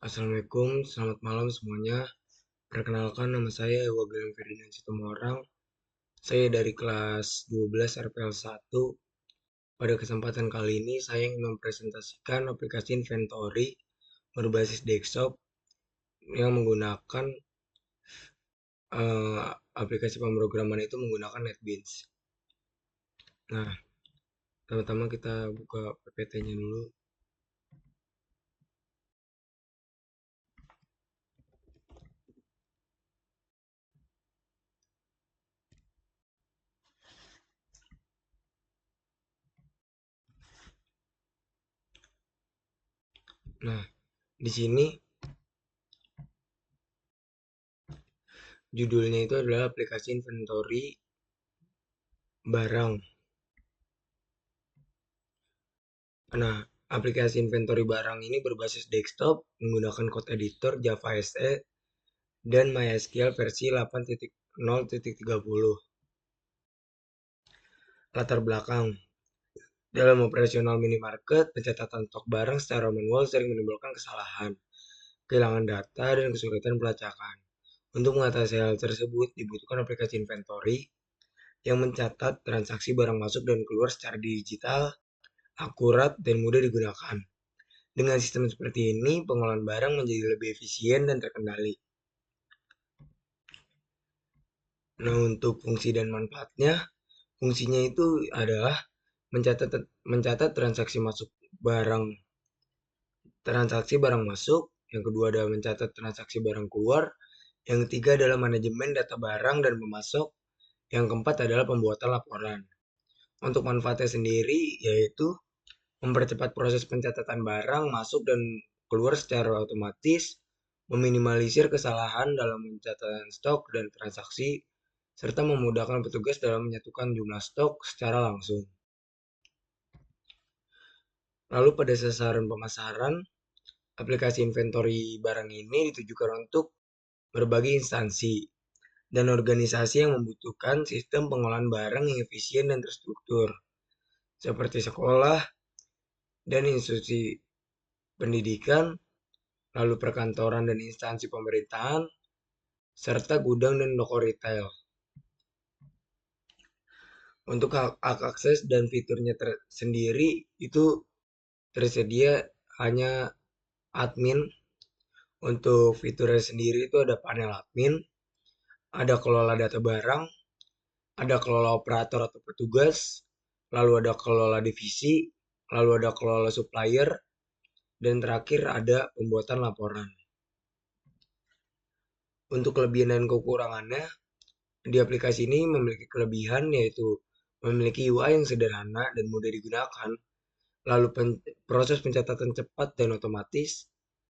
Assalamualaikum, selamat malam semuanya. Perkenalkan nama saya Ewa Gilang Ferdinand Situmorang. Saya dari kelas 12 RPL 1. Pada kesempatan kali ini saya ingin mempresentasikan aplikasi inventory berbasis desktop yang menggunakan eh, aplikasi pemrograman itu menggunakan NetBeans. Nah, pertama kita buka PPT-nya dulu. Nah, di sini judulnya itu adalah aplikasi inventory barang. Nah, aplikasi inventory barang ini berbasis desktop menggunakan code editor Java SE dan MySQL versi 8.0.30. Latar belakang. Dalam operasional minimarket, pencatatan stok barang secara manual sering menimbulkan kesalahan, kehilangan data, dan kesulitan pelacakan. Untuk mengatasi hal tersebut, dibutuhkan aplikasi inventory yang mencatat transaksi barang masuk dan keluar secara digital, akurat, dan mudah digunakan. Dengan sistem seperti ini, pengolahan barang menjadi lebih efisien dan terkendali. Nah, untuk fungsi dan manfaatnya, fungsinya itu adalah mencatat mencatat transaksi barang masuk, yang kedua adalah mencatat transaksi barang keluar, yang ketiga adalah manajemen data barang dan pemasok, yang keempat adalah pembuatan laporan. Untuk manfaatnya sendiri yaitu mempercepat proses pencatatan barang masuk dan keluar secara otomatis, meminimalisir kesalahan dalam pencatatan stok dan transaksi, serta memudahkan petugas dalam menyatukan jumlah stok secara langsung. Lalu pada sasaran pemasaran, aplikasi inventory barang ini ditujukan untuk berbagai instansi dan organisasi yang membutuhkan sistem pengolahan barang yang efisien dan terstruktur, seperti sekolah dan institusi pendidikan, lalu perkantoran dan instansi pemerintahan, serta gudang dan toko retail. Untuk hak akses dan fiturnya sendiri itu tersedia hanya admin. Untuk fiturnya sendiri itu ada panel admin, ada kelola data barang, ada kelola operator atau petugas, lalu ada kelola divisi, lalu ada kelola supplier, dan terakhir ada pembuatan laporan. Untuk kelebihan dan kekurangannya, di aplikasi ini memiliki kelebihan yaitu memiliki UI yang sederhana dan mudah digunakan, lalu proses pencatatan cepat dan otomatis,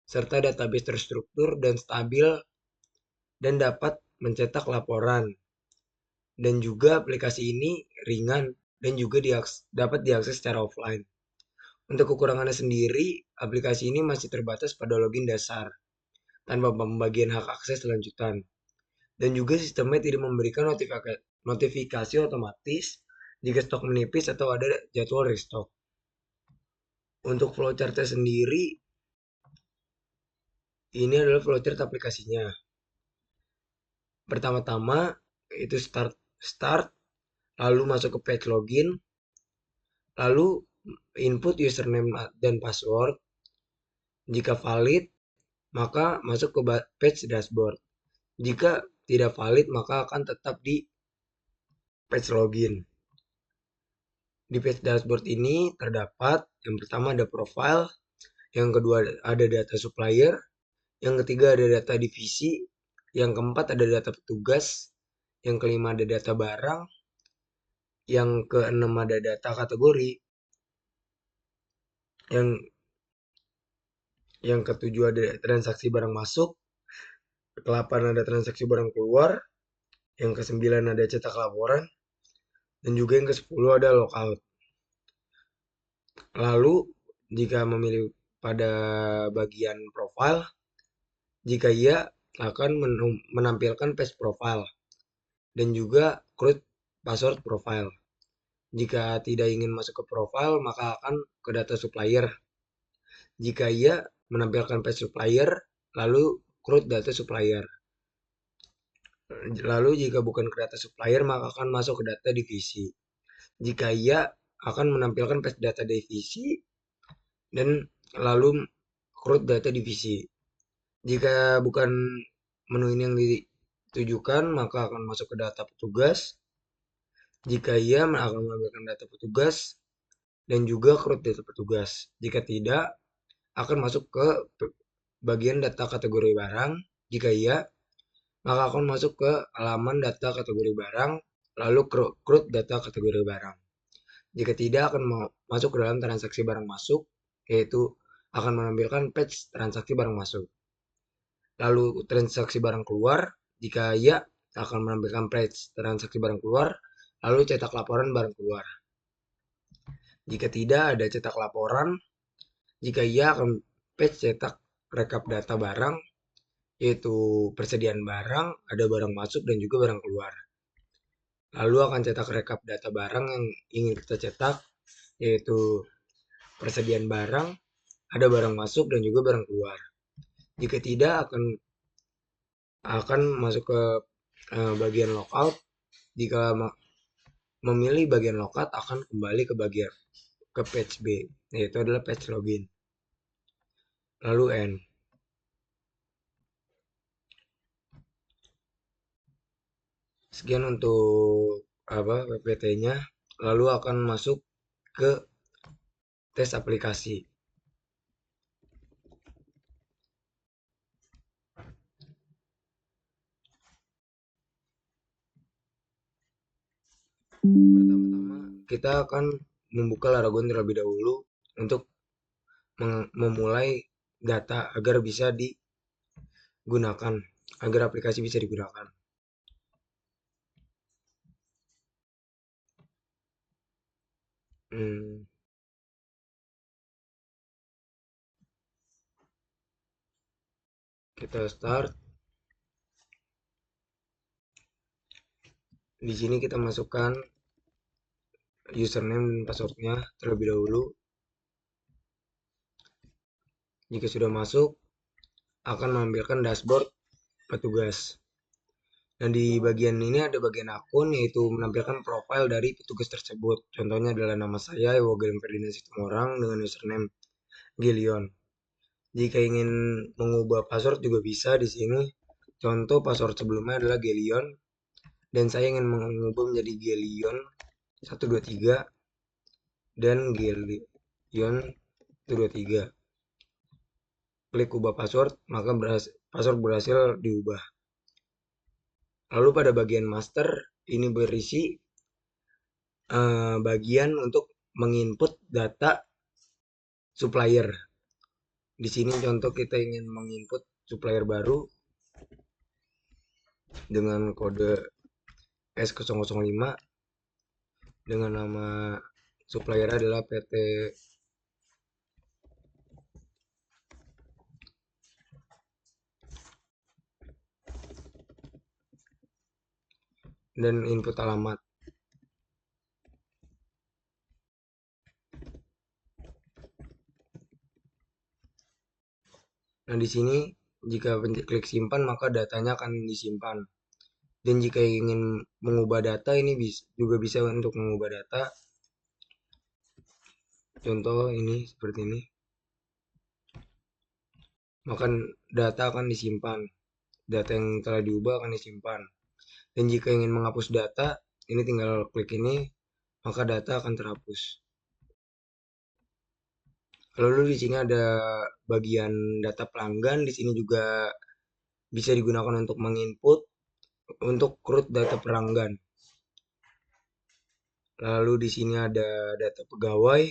serta database terstruktur dan stabil dan dapat mencetak laporan. Dan juga aplikasi ini ringan dan juga dapat diakses secara offline. Untuk kekurangannya sendiri, aplikasi ini masih terbatas pada login dasar tanpa pembagian hak akses lanjutan. Dan juga sistemnya tidak memberikan notifikasi otomatis jika stok menipis atau ada jadwal restock. Untuk flowchartnya sendiri, ini adalah flowchart aplikasinya. Pertama-tama itu start, lalu masuk ke page login, lalu input username dan password. Jika valid, maka masuk ke page dashboard. Jika tidak valid, maka akan tetap di page login. Di page dashboard ini terdapat yang pertama ada profile, yang kedua ada data supplier, yang ketiga ada data divisi, yang keempat ada data petugas, yang kelima ada data barang, yang keenam ada data kategori, yang ketujuh ada transaksi barang masuk, ke-8 ada transaksi barang keluar, yang ke-9 ada cetak laporan, dan juga yang ke-10 ada logout. Lalu, jika memilih pada bagian profile, jika iya akan menampilkan page profile dan juga create password profile. Jika tidak ingin masuk ke profile, maka akan ke data supplier. Jika iya, menampilkan page supplier, lalu CRUD data supplier. Lalu jika bukan ke data supplier, maka akan masuk ke data divisi. Jika iya, akan menampilkan page data divisi dan lalu CRUD data divisi. Jika bukan menu ini yang ditujukan, maka akan masuk ke data petugas. Jika iya, akan menampilkan data petugas dan juga CRUD data petugas. Jika tidak, akan masuk ke bagian data kategori barang. Jika iya, maka akan masuk ke halaman data kategori barang, lalu CRUD data kategori barang. Jika tidak, akan masuk ke dalam transaksi barang masuk, yaitu akan menampilkan page transaksi barang masuk. Lalu transaksi barang keluar, jika iya, akan menampilkan page transaksi barang keluar, lalu cetak laporan barang keluar. Jika tidak, ada cetak laporan. Jika iya, akan page cetak rekap data barang, yaitu persediaan barang, ada barang masuk dan juga barang keluar. Lalu akan cetak rekap data barang yang ingin kita cetak, yaitu persediaan barang, ada barang masuk dan juga barang keluar. Jika tidak, akan masuk ke bagian logout. Jika memilih bagian logout, akan kembali ke bagian ke page B, yaitu adalah page login. Lalu N. Sekian untuk PPT-nya. Lalu akan masuk ke tes aplikasi. Pertama-tama kita akan membuka Laragon terlebih dahulu untuk memulai data agar bisa digunakan, agar aplikasi bisa digunakan. Kita start. Di sini kita masukkan username dan passwordnya terlebih dahulu. Jika sudah masuk, akan menampilkan dashboard petugas. Dan di bagian ini ada bagian akun, yaitu menampilkan profil dari petugas tersebut. Contohnya adalah nama saya, Ewogelin Ferdinand Situmorang, dengan username Gilion. Jika ingin mengubah password juga bisa di sini. Contoh password sebelumnya adalah Gilion, dan saya ingin mengubah menjadi Gilion 123 dan Gilion 123. Klik ubah password, maka password berhasil diubah. Lalu pada bagian master, ini berisi bagian untuk menginput data supplier. Di sini contoh kita ingin menginput supplier baru dengan kode S005 dengan nama supplier adalah PT dan input alamat. Nah, di sini jika klik simpan maka datanya akan disimpan. Dan jika ingin mengubah data ini juga bisa untuk mengubah data. Contoh ini seperti ini. Maka data akan disimpan. Data yang telah diubah akan disimpan. Dan jika ingin menghapus data, ini tinggal klik ini, maka data akan terhapus. Lalu di sini ada bagian data pelanggan. Di sini juga bisa digunakan untuk menginput untuk CRUD data pelanggan. Lalu di sini ada data pegawai.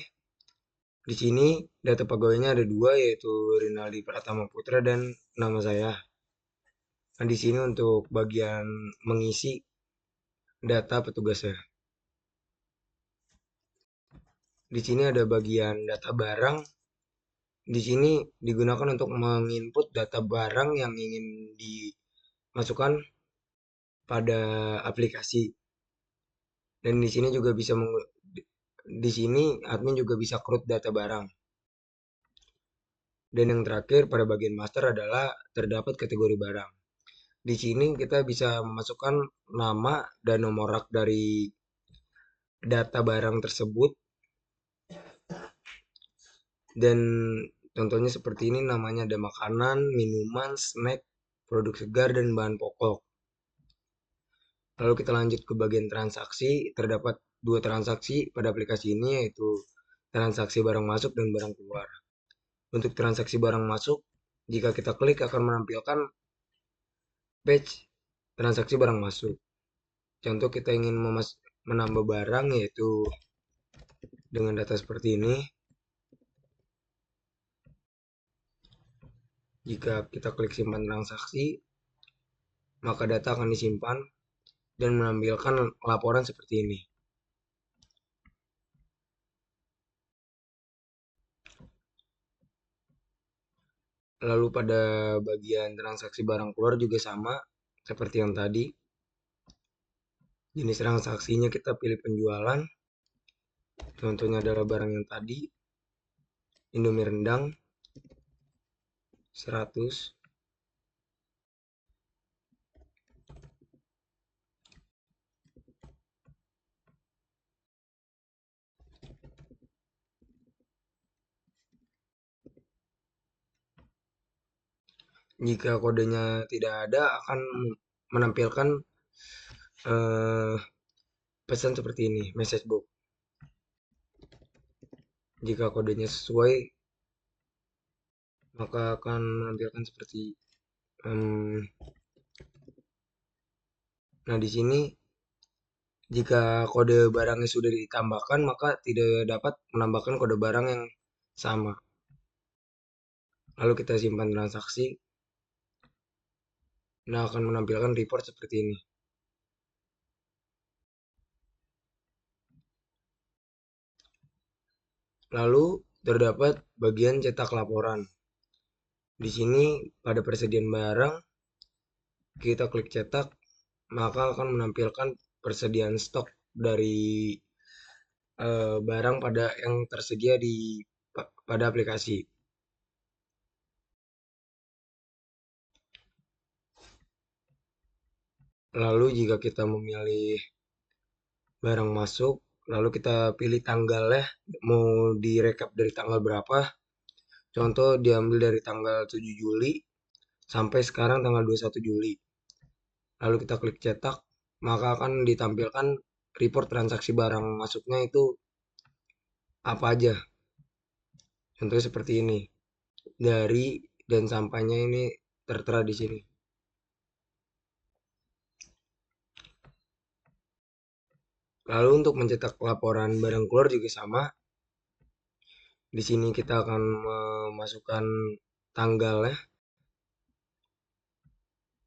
Di sini data pegawainya ada dua, yaitu Rinaldi Pratama Putra dan nama saya. Nah, di sini untuk bagian mengisi data petugasnya. Di sini ada bagian data barang. Di sini digunakan untuk menginput data barang yang ingin dimasukkan pada aplikasi. Dan di sini juga bisa di sini admin juga bisa CRUD data barang. Dan yang terakhir pada bagian master adalah terdapat kategori barang. Di sini kita bisa memasukkan nama dan nomor rak dari data barang tersebut, dan contohnya seperti ini, namanya ada makanan, minuman, snack, produk segar, dan bahan pokok. Lalu kita lanjut ke bagian transaksi. Terdapat dua transaksi pada aplikasi ini, yaitu transaksi barang masuk dan barang keluar. Untuk transaksi barang masuk, jika kita klik akan menampilkan page transaksi barang masuk. Contoh kita ingin menambah barang, yaitu dengan data seperti ini. Jika kita klik simpan transaksi, maka data akan disimpan dan menampilkan laporan seperti ini. Lalu pada bagian transaksi barang keluar juga sama seperti yang tadi. Jenis transaksinya kita pilih penjualan. Contohnya adalah barang yang tadi, Indomie rendang 100. Jika kodenya tidak ada, akan menampilkan eh, pesan seperti ini, message box. Jika kodenya sesuai, maka akan menampilkan seperti nah di sini jika kode barangnya sudah ditambahkan, maka tidak dapat menambahkan kode barang yang sama. Lalu kita simpan transaksi. Nah, akan menampilkan report seperti ini. Lalu terdapat bagian cetak laporan. Di sini pada persediaan barang, kita klik cetak, maka akan menampilkan persediaan stok dari barang yang tersedia pada aplikasi. Lalu jika kita memilih barang masuk, lalu kita pilih tanggalnya, mau direkap dari tanggal berapa. Contoh diambil dari tanggal 7 Juli sampai sekarang tanggal 21 Juli. Lalu kita klik cetak, maka akan ditampilkan report transaksi barang masuknya itu apa aja. Contohnya seperti ini. Dari dan sampainya ini tertera di sini. Lalu untuk mencetak laporan barang keluar juga sama. Di sini kita akan memasukkan tanggal ya,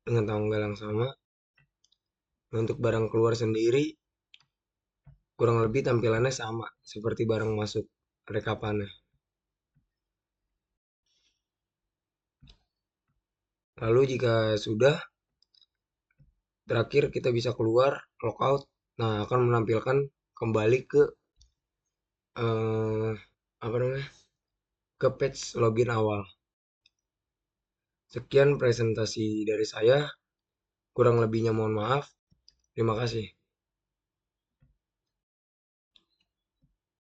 dengan tanggal yang sama. Untuk barang keluar sendiri kurang lebih tampilannya sama seperti barang masuk rekapannya. Lalu jika sudah, terakhir kita bisa keluar, lockout. Nah, akan menampilkan kembali ke eh, apa namanya? Ke page login awal. Sekian presentasi dari saya. Kurang lebihnya mohon maaf. Terima kasih.